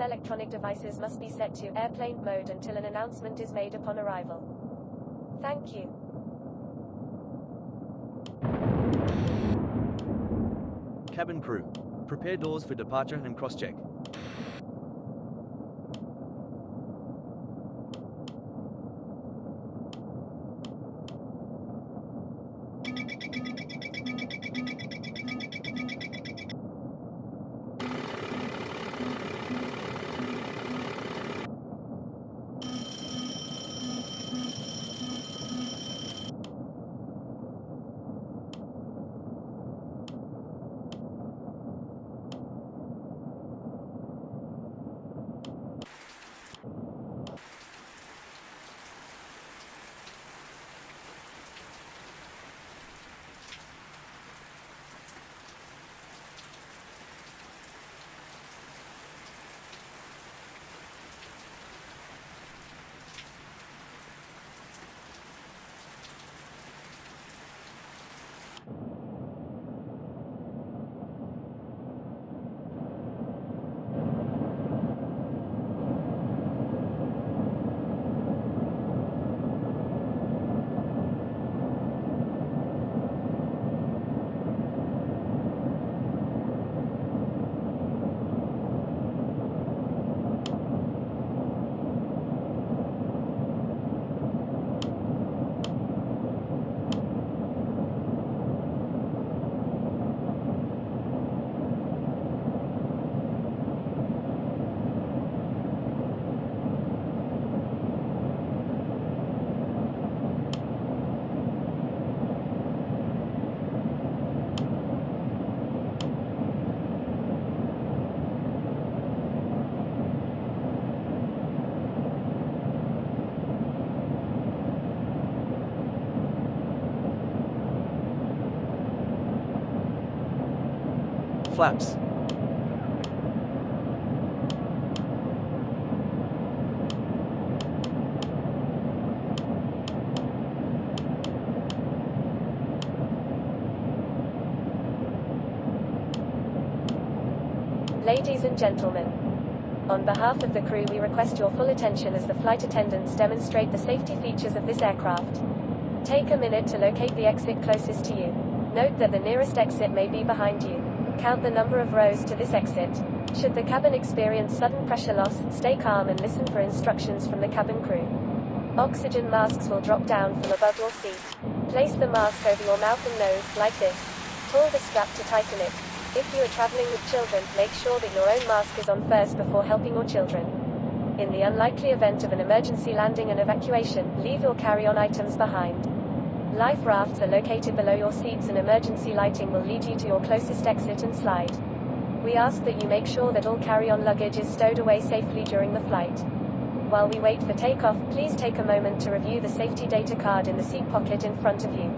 electronic devices must be set to airplane mode until an announcement is made upon arrival. Thank you. Cabin crew, prepare doors for departure and cross-check. Flaps. Ladies and gentlemen, on behalf of the crew, we request your full attention as the flight attendants demonstrate the safety features of this aircraft. Take a minute to locate the exit closest to you. Note that the nearest exit may be behind you. Count the number of rows to this exit. Should the cabin experience sudden pressure loss, stay calm and listen for instructions from the cabin crew. Oxygen masks will drop down from above your seat. Place the mask over your mouth and nose, like this. Pull the strap to tighten it. If you are traveling with children, make sure that your own mask is on first before helping your children. In the unlikely event of an emergency landing and evacuation, leave your carry-on items behind. Life rafts are located below your seats and emergency lighting will lead you to your closest exit and slide. We ask that you make sure that all carry-on luggage is stowed away safely during the flight. While we wait for takeoff, please take a moment to review the safety data card in the seat pocket in front of you.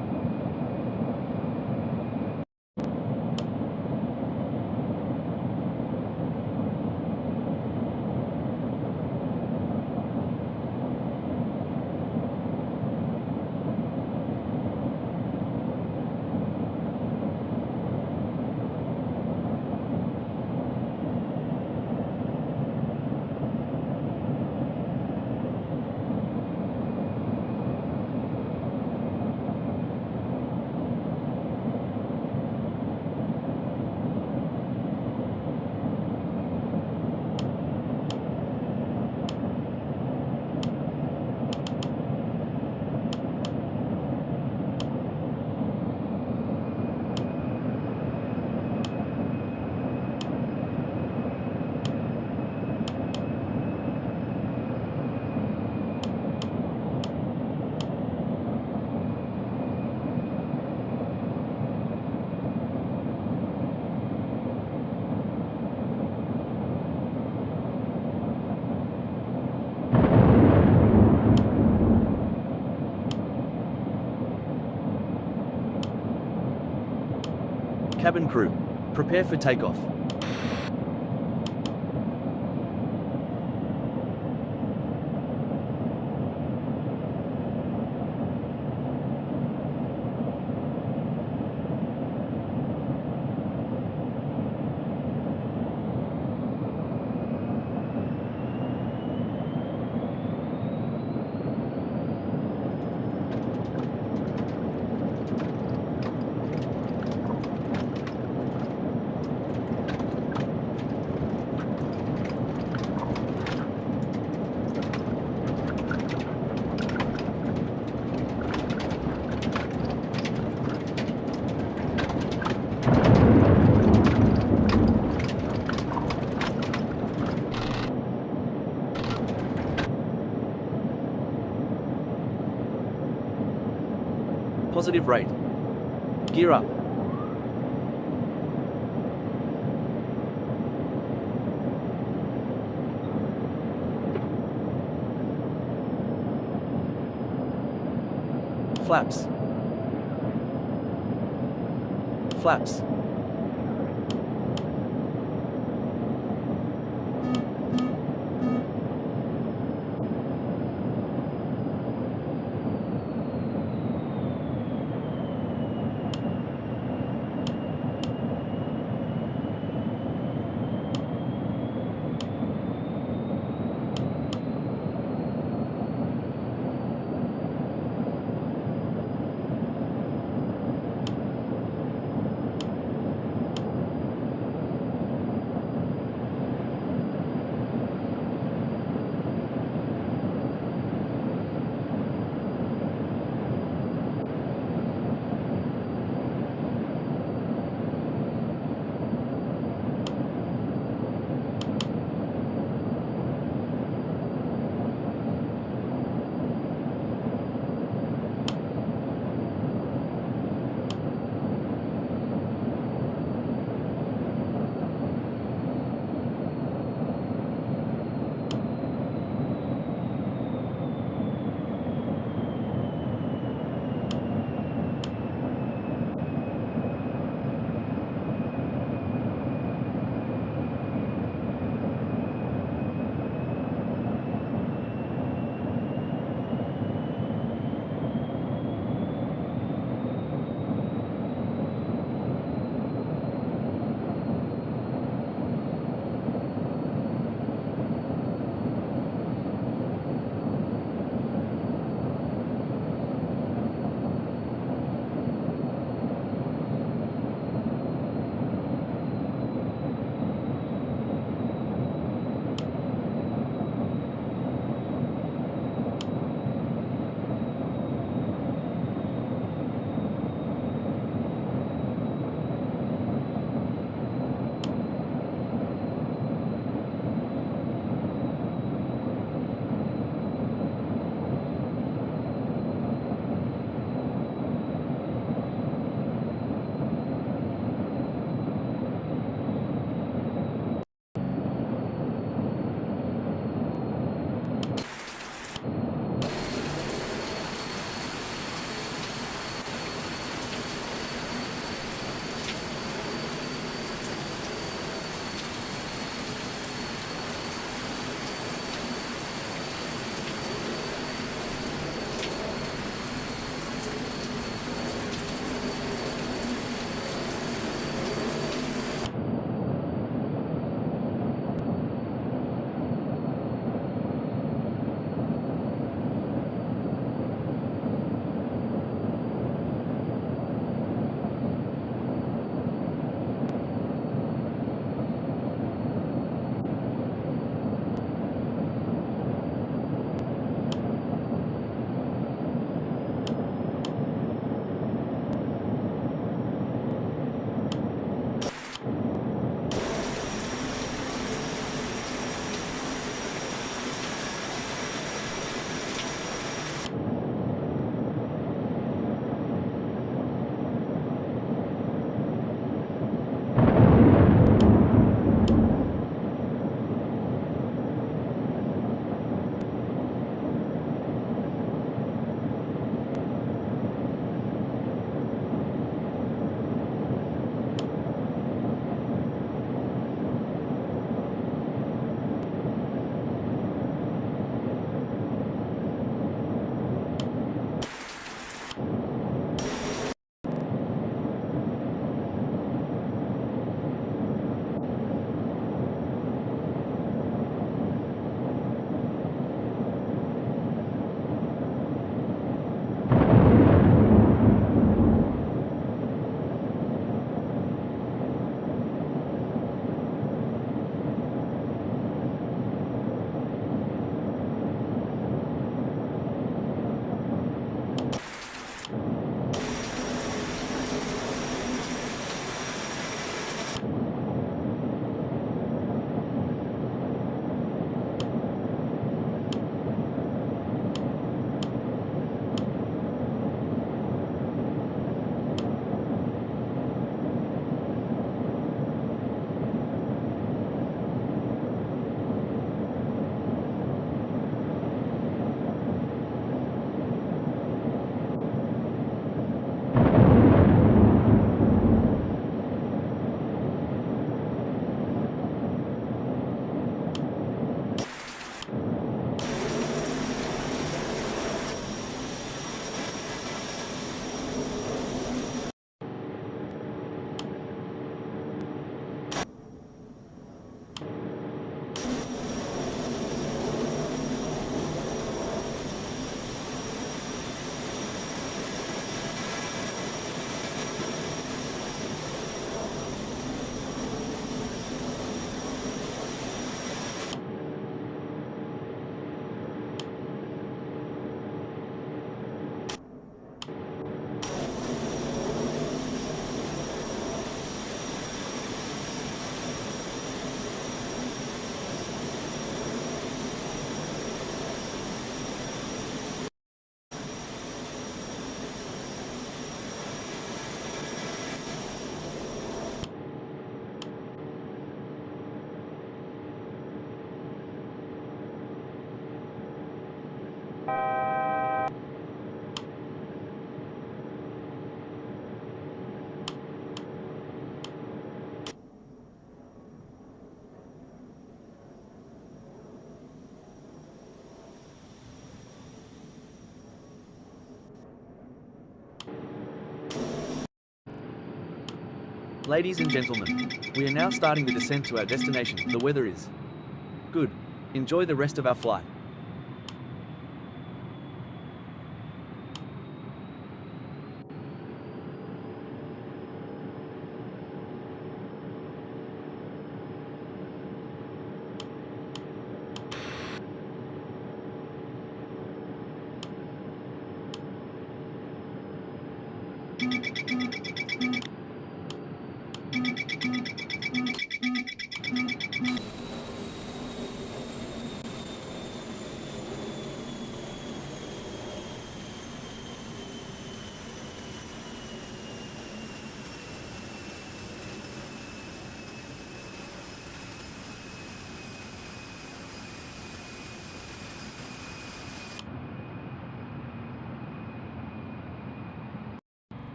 Cabin crew, prepare for takeoff. Positive rate. Gear up. Flaps. Flaps. Ladies and gentlemen, we are now starting the descent to our destination. The weather is good. Enjoy the rest of our flight.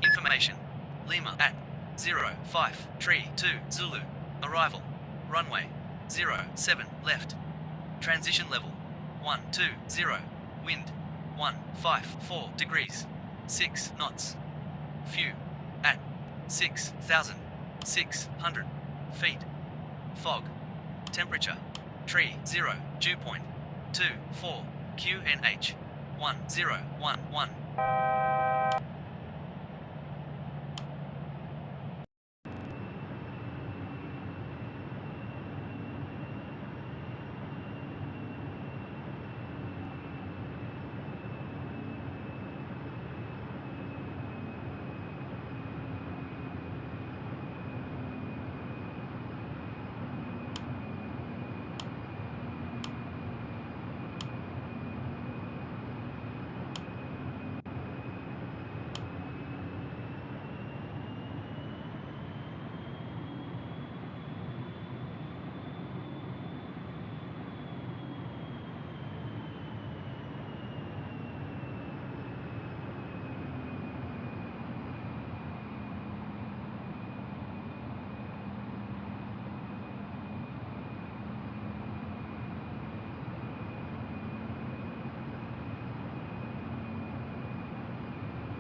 Information. Lima at 05332 Zulu. Arrival. Runway 07 left. Transition level 120. Wind 154 degrees. 6 knots. View at 6,600 feet. Fog. Temperature 30. Dew point 24 QNH 1011.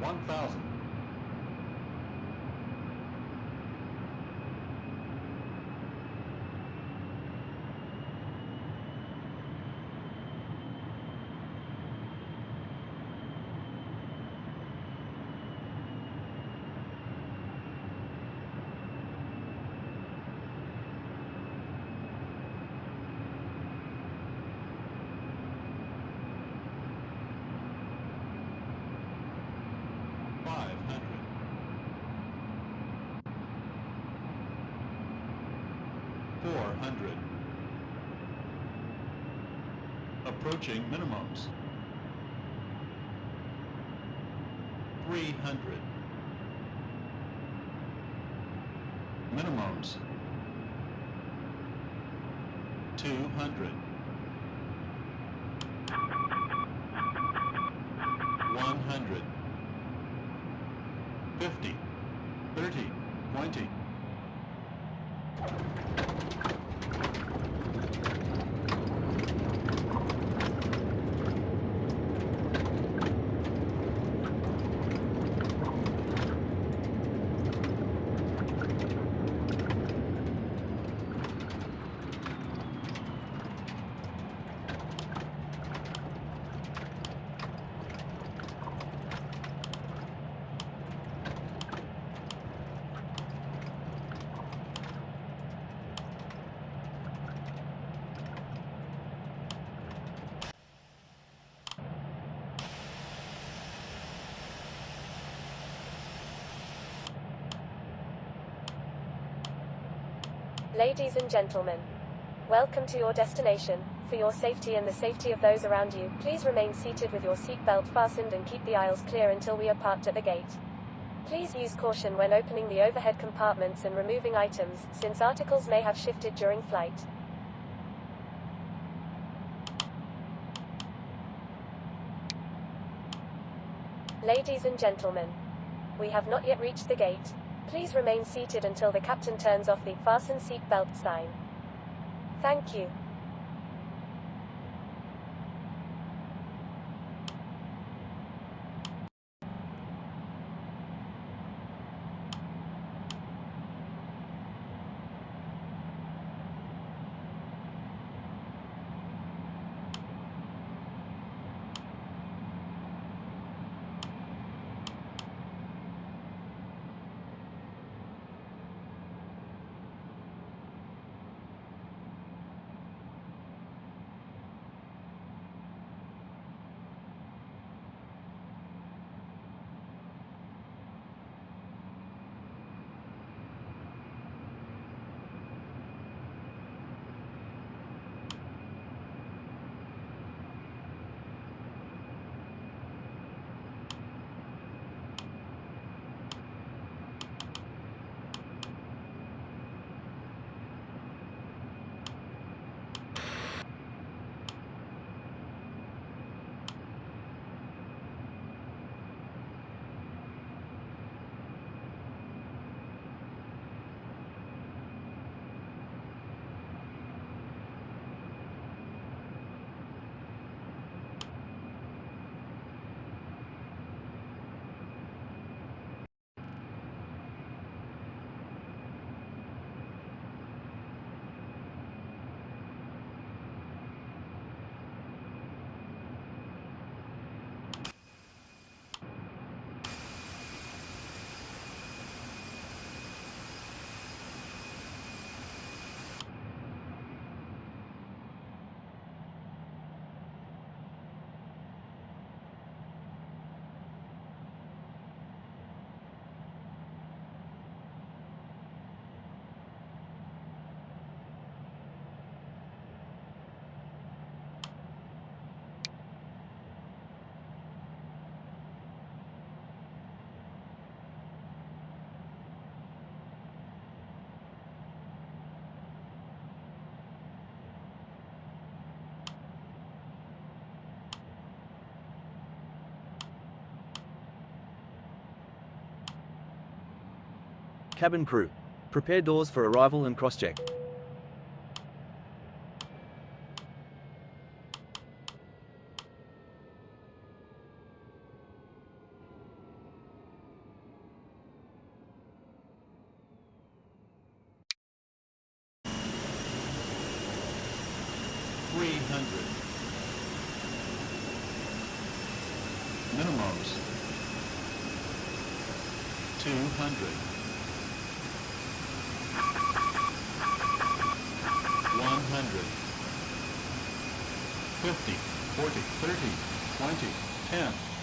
One thousand. Approaching minimums. 300. Minimums. 200. 100. 50. 30. 20. Ladies and gentlemen, welcome to your destination. For your safety and the safety of those around you, please remain seated with your seatbelt fastened and keep the aisles clear until we are parked at the gate. Please use caution when opening the overhead compartments and removing items, since articles may have shifted during flight. Ladies and gentlemen, we have not yet reached the gate. Please remain seated until the captain turns off the fasten seat belt sign. Thank you. Cabin crew, prepare doors for arrival and cross-check. Minimums. 200. 100. 50, 40, 30, 20, 10.